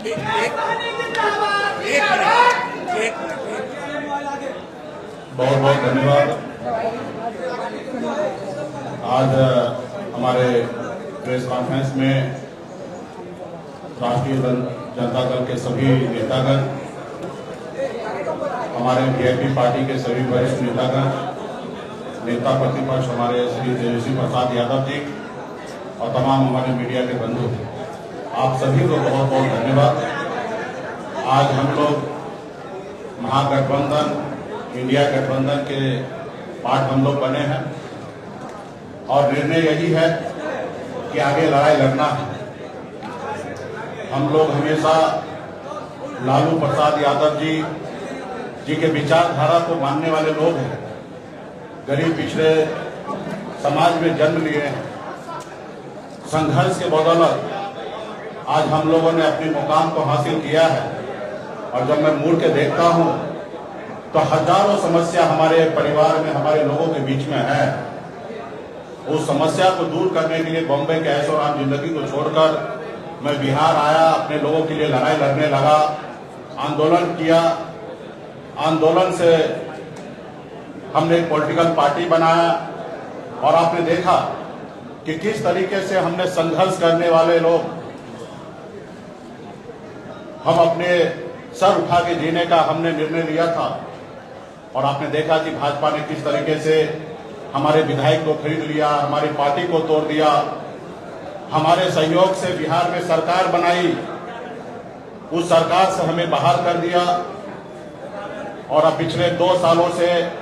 बहुत बहुत धन्यवाद। आज हमारे प्रेस कॉन्फ्रेंस में राष्ट्रीय जनता दल के सभी नेतागण, हमारे वीआईपी पार्टी के सभी वरिष्ठ नेतागण, नेता प्रतिपक्ष हमारे श्री तेजस्वी प्रसाद यादव जी और तमाम हमारे मीडिया के बंधु, आप सभी को बहुत बहुत धन्यवाद। आज हम लोग महागठबंधन, इंडिया गठबंधन के पार्ट हम लोग बने हैं और निर्णय यही है कि आगे लड़ाई लड़ना है। हम लोग हमेशा लालू प्रसाद यादव जी के विचारधारा को मानने वाले लोग हैं। गरीब पिछड़े समाज में जन्म लिए हैं। संघर्ष के बदौलत आज हम लोगों ने अपने मुकाम को हासिल किया है और जब मैं मुड़ के देखता हूं तो हजारों समस्या हमारे परिवार में, हमारे लोगों के बीच में है। उस समस्या को दूर करने के लिए बॉम्बे के ऐशो आराम जिंदगी को छोड़कर मैं बिहार आया, अपने लोगों के लिए लड़ाई लड़ने लगा, आंदोलन किया। आंदोलन से हमने एक पॉलिटिकल पार्टी बनाया और आपने देखा कि किस तरीके से हमने संघर्ष करने वाले लोग, हम अपने सर उठा के जीने का हमने निर्णय लिया था। और आपने देखा कि भाजपा ने किस तरीके से हमारे विधायक को खरीद लिया, हमारी पार्टी को तोड़ दिया, हमारे सहयोग से बिहार में सरकार बनाई, उस सरकार से हमें बाहर कर दिया। और अब पिछले 2 सालों से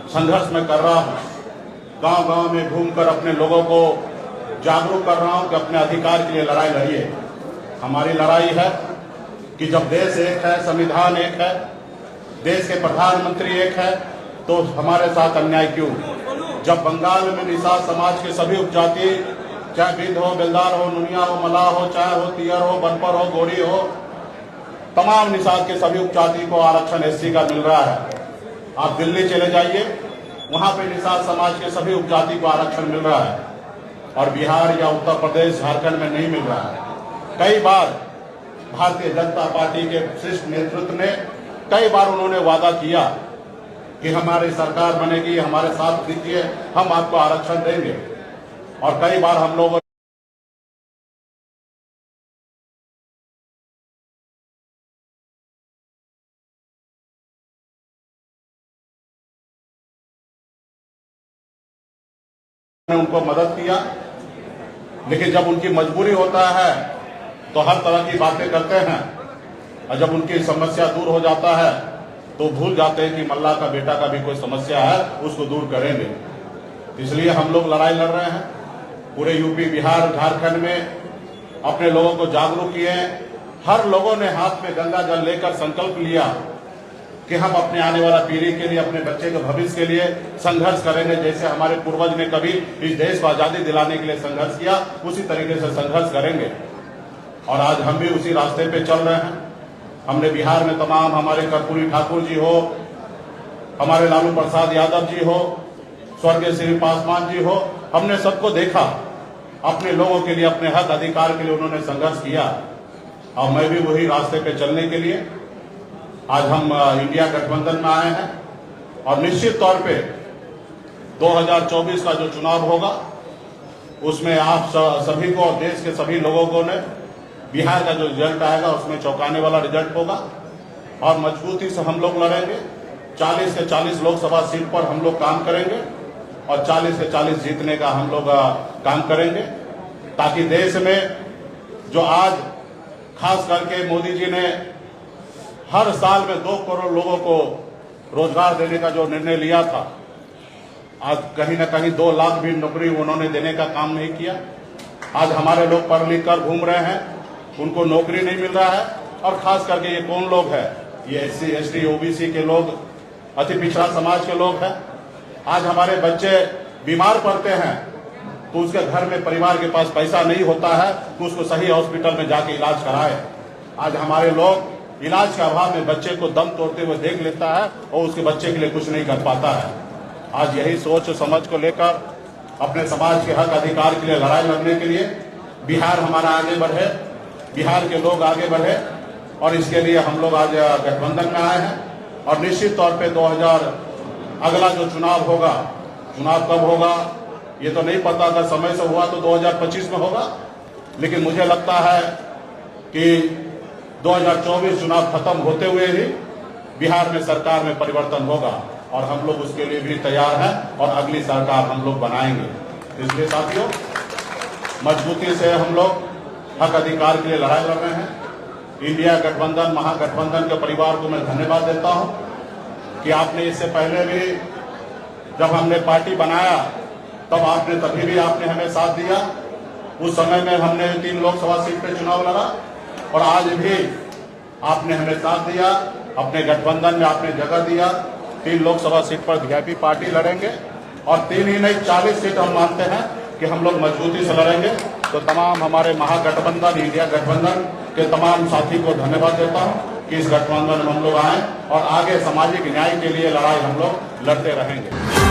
संघर्ष में कर रहा हूं। गांव गांव में घूमकर अपने लोगों को जागरूक कर रहा हूं कि अपने अधिकार के लिए लड़ाई लड़िए। हमारी लड़ाई है कि जब देश एक है, संविधान एक है, देश के प्रधानमंत्री एक है, तो हमारे साथ अन्याय क्यों? जब बंगाल में निषाद समाज के सभी उपजाति, चाहे बिंद हो, बेलदार हो, नुनिया हो, मलाह हो, चाहे हो तियर हो, बनपर हो, गोरी हो, तमाम निषाद के सभी उपजाति को आरक्षण एससी का मिल रहा है। आप दिल्ली चले जाइए, वहां पे निषाद समाज के सभी उपजाति को आरक्षण मिल रहा है और बिहार या उत्तर प्रदेश, झारखंड में नहीं मिल रहा है। कई बार भारतीय जनता पार्टी के शीर्ष नेतृत्व ने कई बार उन्होंने वादा किया कि हमारी सरकार बनेगी, हमारे साथ दीजिए, हम आपको आरक्षण देंगे। और कई बार हम लोगों ने उनको मदद किया, लेकिन जब उनकी मजबूरी होता है तो हर तरह की बातें करते हैं और जब उनकी समस्या दूर हो जाता है तो भूल जाते हैं कि मल्ला का बेटा का भी कोई समस्या है, उसको दूर करेंगे। इसलिए हम लोग लड़ाई लड़ रहे हैं। पूरे यूपी, बिहार, झारखंड में अपने लोगों को जागरूक किए। हर लोगों ने हाथ में गंगा जल लेकर संकल्प लिया कि हम अपने आने वाला पीढ़ी के लिए, अपने बच्चे के भविष्य के लिए संघर्ष करेंगे। जैसे हमारे पूर्वज ने कभी इस देश को आजादी दिलाने के लिए संघर्ष किया, उसी तरीके से संघर्ष करेंगे। और आज हम भी उसी रास्ते पे चल रहे हैं। हमने बिहार में तमाम, हमारे कर्पूरी ठाकुर जी हो, हमारे लालू प्रसाद यादव जी हो, स्वर्गीय श्री पासवान जी हो, हमने सबको देखा। अपने लोगों के लिए, अपने हक अधिकार के लिए उन्होंने संघर्ष किया और मैं भी वही रास्ते पे चलने के लिए आज हम इंडिया गठबंधन में आए हैं। और निश्चित तौर पे 2024 का जो चुनाव होगा उसमें आप सभी को, देश के सभी लोगों को ने, बिहार का जो रिजल्ट आएगा उसमें चौंकाने वाला रिजल्ट होगा और मजबूती से हम लोग लड़ेंगे। 40 से 40 लोकसभा सीट पर हम लोग काम करेंगे और 40 से 40 जीतने का हम लोग काम करेंगे, ताकि देश में जो आज खास करके मोदी जी ने हर साल में 2 करोड़ लोगों को रोजगार देने का जो निर्णय लिया था, आज कहीं न कहीं 2 लाख भी नौकरी उन्होंने देने का काम नहीं किया। आज हमारे लोग पढ़ लिख कर घूम रहे हैं, उनको नौकरी नहीं मिल रहा है। और खास करके ये कौन लोग हैं? ये एससी, एसटी, ओबीसी के लोग, अति पिछड़ा समाज के लोग हैं। आज हमारे बच्चे बीमार पड़ते हैं तो उसके घर में, परिवार के पास पैसा नहीं होता है तो उसको सही हॉस्पिटल में जाके इलाज कराए। आज हमारे लोग इलाज के अभाव में बच्चे को दम तोड़ते हुए देख लेता है और उसके बच्चे के लिए कुछ नहीं कर पाता है। आज यही सोच समझ को लेकर अपने समाज के हक अधिकार के लिए लड़ाई लड़ने के लिए बिहार हमारा आगे बढ़े, बिहार के लोग आगे बढ़े, और इसके लिए हम लोग आज गठबंधन में आए हैं। और निश्चित तौर पे 2000 अगला जो चुनाव होगा, चुनाव कब होगा ये तो नहीं पता, अगर समय से हुआ तो 2025 में होगा, लेकिन मुझे लगता है कि 2024 चुनाव खत्म होते हुए ही बिहार में सरकार में परिवर्तन होगा, और हम लोग उसके लिए भी तैयार हैं और अगली सरकार हम लोग बनाएंगे। इसलिए साथियों, मजबूती से हम लोग हक अधिकार के लिए लड़ाई लड़ रहे हैं। इंडिया गठबंधन, महागठबंधन के परिवार को मैं धन्यवाद देता हूं कि आपने इससे पहले भी जब हमने पार्टी बनाया तब आपने तभी भी आपने हमें साथ दिया। उस समय में हमने 3 लोकसभा सीट पे चुनाव लड़ा और आज भी आपने हमें साथ दिया। अपने गठबंधन में आपने जगह दिया। 3 लोकसभा सीट पर वीआईपी पार्टी लड़ेंगे और 3 ही नहीं 40 सीट हम मानते हैं कि हम लोग मजबूती से लड़ेंगे। तो तमाम हमारे महागठबंधन, इंडिया गठबंधन के तमाम साथी को धन्यवाद देता हूं कि इस गठबंधन में हम लोग आए और आगे सामाजिक न्याय के लिए लड़ाई हम लोग लड़ते रहेंगे।